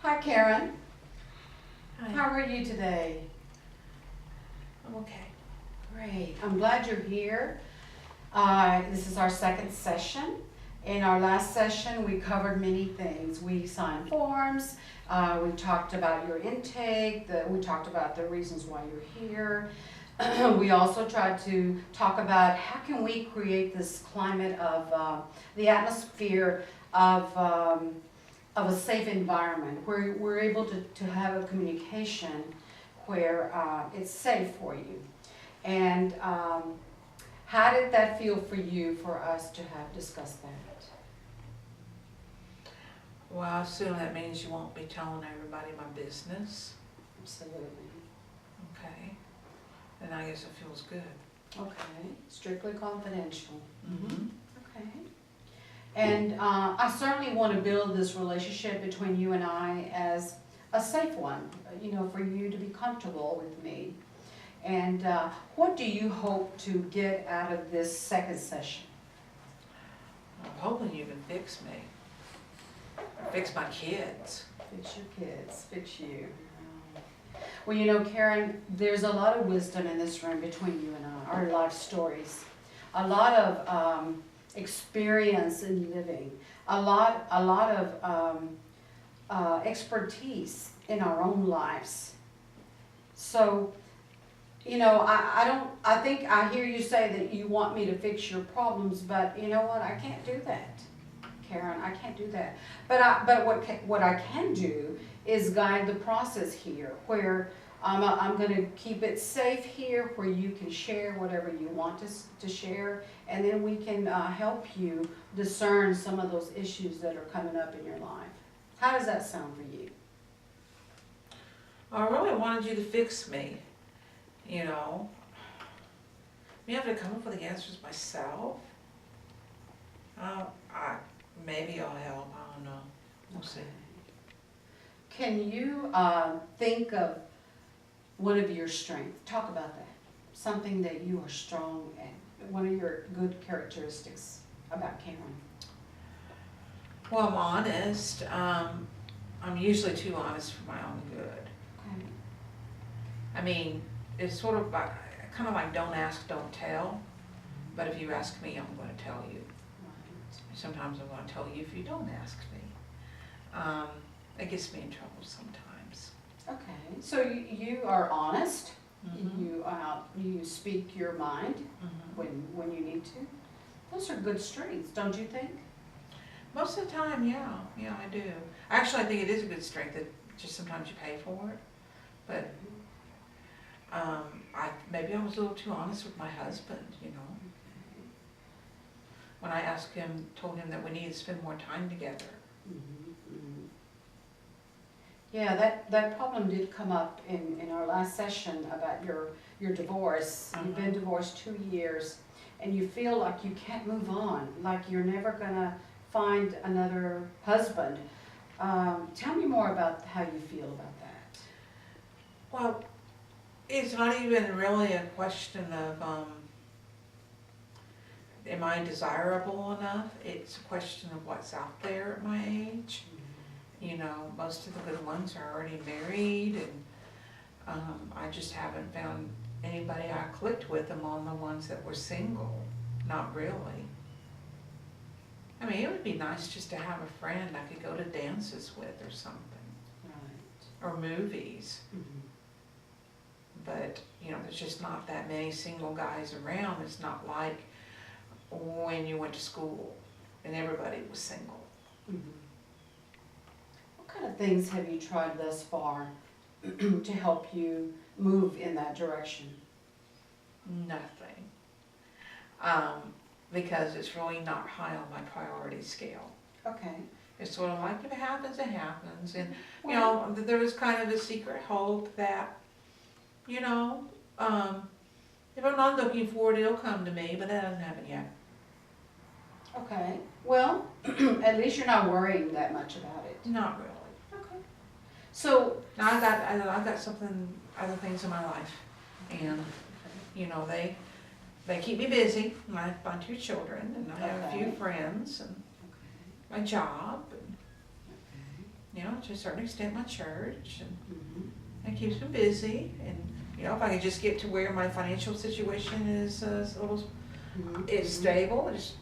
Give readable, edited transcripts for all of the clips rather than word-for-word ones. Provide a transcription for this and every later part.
Hi, Caren. Hi. How are you today? I'm okay. Great. I'm glad you're here. This is our second session. In our last session, we covered many things. We signed forms. We talked about your intake. We talked about the reasons why you're here. We also tried to talk about how can we create this climate of the atmosphere of a safe environment where we're able to have a communication where it's safe for you. And how did that feel for you for us to have discussed that? Well, I assume that means you won't be telling everybody my business. Absolutely. Okay. Then I guess it feels good. Okay. Strictly confidential. Mm-hmm. Okay. And I certainly want to build this relationship between you and I as a safe one, for you to be comfortable with me. And what do you hope to get out of this second session? I'm hoping you can fix me. Or fix my kids. Fix your kids, fix you. Well, Caren, there's a lot of wisdom in this room between you and I, our life stories. A lot of experience in living, a lot of expertise in our own lives. So, I think I hear you say that you want me to fix your problems, but you know what? I can't do that, Caren. I can't do that. But what I can do is guide the process here, where I'm going to keep it safe here, where you can share whatever you want to share, and then we can help you discern some of those issues that are coming up in your life. How does that sound for you? I really wanted you to fix me. Me having to come up with the answers myself. Maybe I'll help. I don't know. We'll see. Can you think of one of your strengths? Talk about that. Something that you are strong at. One of your good characteristics about Caren. Well, I'm honest. I'm usually too honest for my own good. Okay. I mean, it's sort of kind of like don't ask, don't tell. But if you ask me, I'm going to tell you. Right. Sometimes I'm going to tell you if you don't ask me. It gets me in trouble sometimes. Okay. So you are honest. Mm-hmm. You speak your mind Mm-hmm. when you need to. Those are good strengths, don't you think? Most of the time, yeah, I do. Actually, I think it is a good strength that just sometimes you pay for it. But maybe I was a little too honest with my husband, When I told him that we needed to spend more time together. Yeah, that problem did come up in our last session about your divorce. You've been divorced 2 years, and you feel like you can't move on, like you're never gonna find another husband. Tell me more about how you feel about that. Well, it's not even really a question of am I desirable enough? It's a question of what's out there at my age. Most of the good ones are already married, and I just haven't found anybody I clicked with among the ones that were single. Not really. I mean, it would be nice just to have a friend I could go to dances with or something. Right. Or movies. But, there's just not that many single guys around. It's not like when you went to school and everybody was single. What kind of things have you tried thus far to help you move in that direction? Nothing. Because it's really not high on my priority scale. Okay. It's sort of like if it happens, it happens. And, Well, there was kind of a secret hope that, if I'm not looking for it, it'll come to me, but that hasn't happened yet. okay. Well, at least you're not worrying that much about it. Not really. Okay. So, Now I've got other things in my life, and they keep me busy. I have my 2 children, and I have a few friends, and my job, and to a certain extent, my church, and Mhm. it keeps me busy. And, you know, if I could just get to where my financial situation is a little, Mhm. it's stable, I just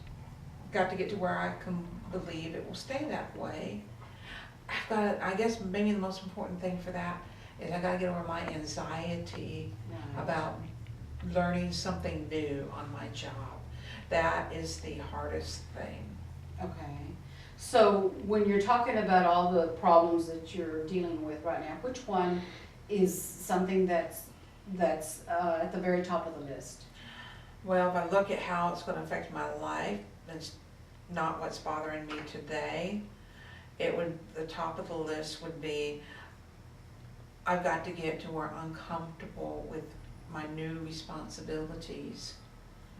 got to get to where I can believe it will stay that way. I've got, I guess maybe the most important thing for that is I gotta get over my anxiety Right. about learning something new on my job. That is the hardest thing. Okay. So when you're talking about all the problems that you're dealing with right now, which one is something that's at the very top of the list? Well, if I look at how it's gonna affect my life, it's not what's bothering me today. It would, the top of the list would be, I've got to get to where I'm comfortable with my new responsibilities,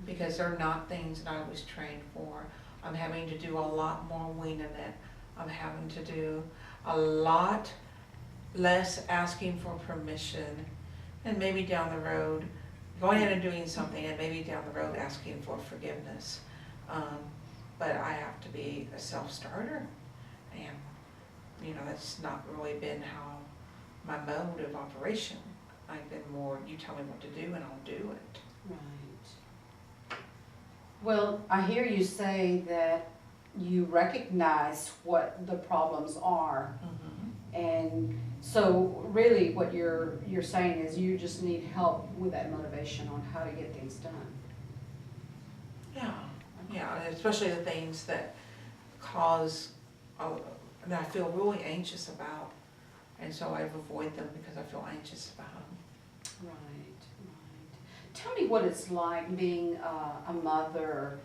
because they're not things that I was trained for. I'm having to do a lot more winging it. I'm having to do a lot less asking for permission, and maybe down the road, going in and doing something, and maybe down the road asking for forgiveness. But I have to be a self-starter, and, you know, that's not really been how my mode of operation. I've been more, you tell me what to do and I'll do it. Right. Well, I hear you say that you recognize what the problems are. And so really what you're saying is you just need help with that motivation on how to get things done. Yeah, yeah, and especially the things that cause, that I feel really anxious about. And so I avoid them because I feel anxious about them. Right, right. Tell me what it's like being a mother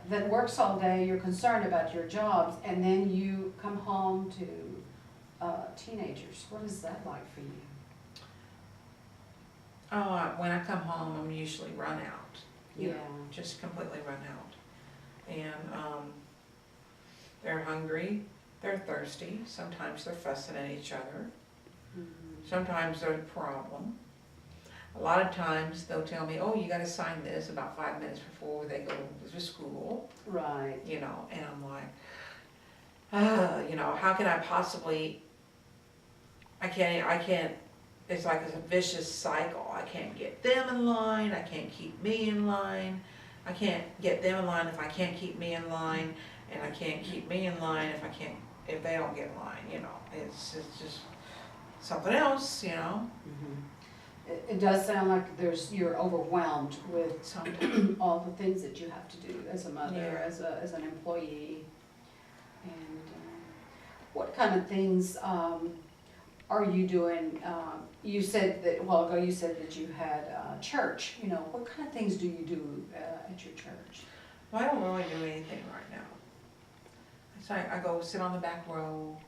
that works all day, you're concerned about your jobs, and then you come home to teenagers. What is that like for you? When I come home, I'm usually run out. You know, Yeah. just completely run out. And they're hungry, they're thirsty, sometimes they're fussing at each other, sometimes they're the problem. A lot of times they'll tell me, oh, you gotta sign this about 5 minutes before they go to school. Right. You know, and I'm like, you know, how can I possibly, I can't, it's like it's a vicious cycle. I can't get them in line, I can't keep me in line. I can't get them in line if I can't keep me in line, and I can't keep me in line if they don't get in line, you know. It's just something else, you know. It does sound like you're overwhelmed with Sometimes. all the things that you have to do as a mother, Yeah. as an employee. And what kind of things are you doing? You said that, a while ago, you said that you had church. You know, what kind of things do you do at your church? Well, I don't really do anything right now. So I go sit on the back row,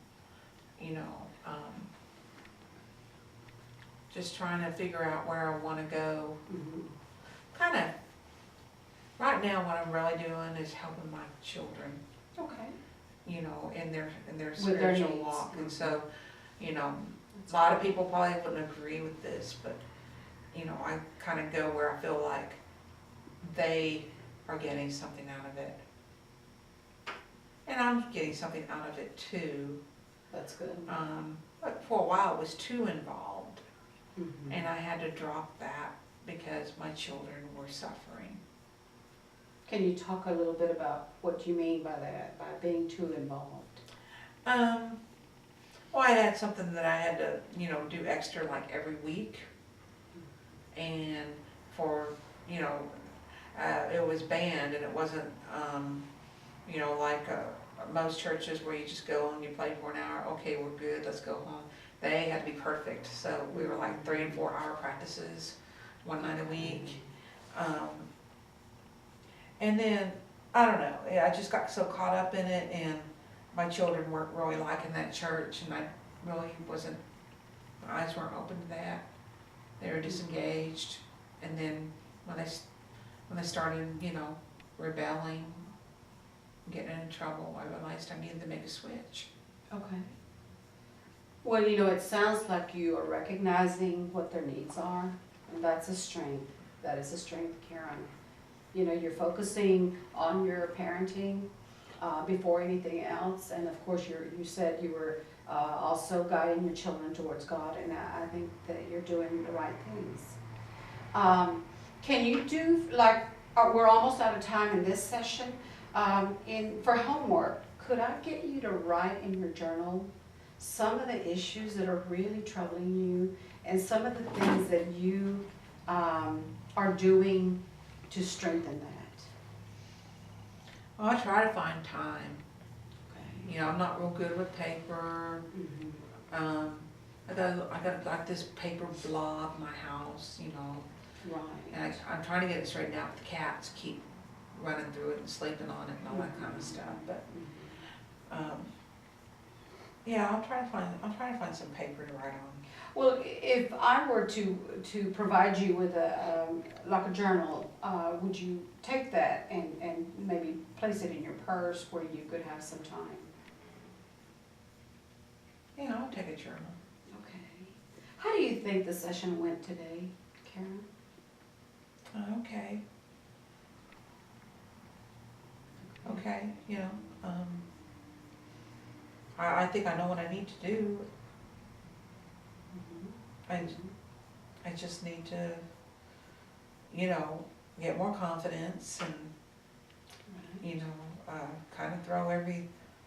you know, just trying to figure out where I want to go. Kind of, right now what I'm really doing is helping my children, Okay. you know, in their With their spiritual needs. walk. And so, you know, a lot of people probably wouldn't agree with this, but, you know, I kind of go where I feel like they are getting something out of it. And I'm getting something out of it too. That's good. But for a while it was too involved. Mhm. And I had to drop that because my children were suffering. Can you talk a little bit about what you mean by that, by being too involved? Well, I had something that I had to, you know, do extra like every week. And for, you know, it was band, and it wasn't, you know, like most churches where you just go and you play for an hour, okay, we're good, let's go home. They had to be perfect, so we were like 3 and 4 hour practices, one night a week. And then, I don't know, I just got so caught up in it, and my children weren't really liking that church, and I really wasn't, my eyes weren't open to that. They were disengaged, and then when they started, you know, rebelling, getting in trouble, I realized I needed to make a switch. Okay. Well, you know, it sounds like you are recognizing what their needs are, and that's a strength. That is a strength, Caren. You know, you're focusing on your parenting before anything else, and of course, you said you were also guiding your children towards God, and I think that you're doing the right things. Can you do, like, we're almost out of time in this session, for homework, could I get you to write in your journal some of the issues that are really troubling you and some of the things that you are doing to strengthen that? Well, I try to find time. Okay. You know, I'm not real good with paper. Mhm. I got like this paper blob in my house, you know, and Right. I'm trying to get it straightened out, but the cats keep running through it and sleeping on it and all that kind of stuff, but, yeah, I'll try to find some paper to write on. Well, if I were to provide you with like a journal, would you take that and maybe place it in your purse where you could have some time? Yeah, I'll take a journal. Okay. How do you think the session went today, Caren? Okay. Okay, you know, I think I know what I need to do. I just need to, you know, get more confidence and, Right. you know, kind of throw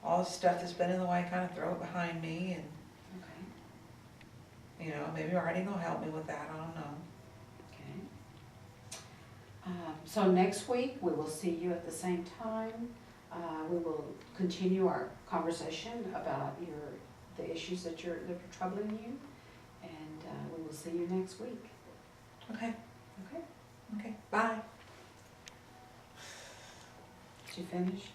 all the stuff that's been in the way, kind of throw it behind me and, Okay. you know, maybe writing will help me with that, I don't know. Okay. So next week, we will see you at the same time. We will continue our conversation about the issues that are troubling you, and we will see you next week. Okay, Okay? okay, bye. Did you finish?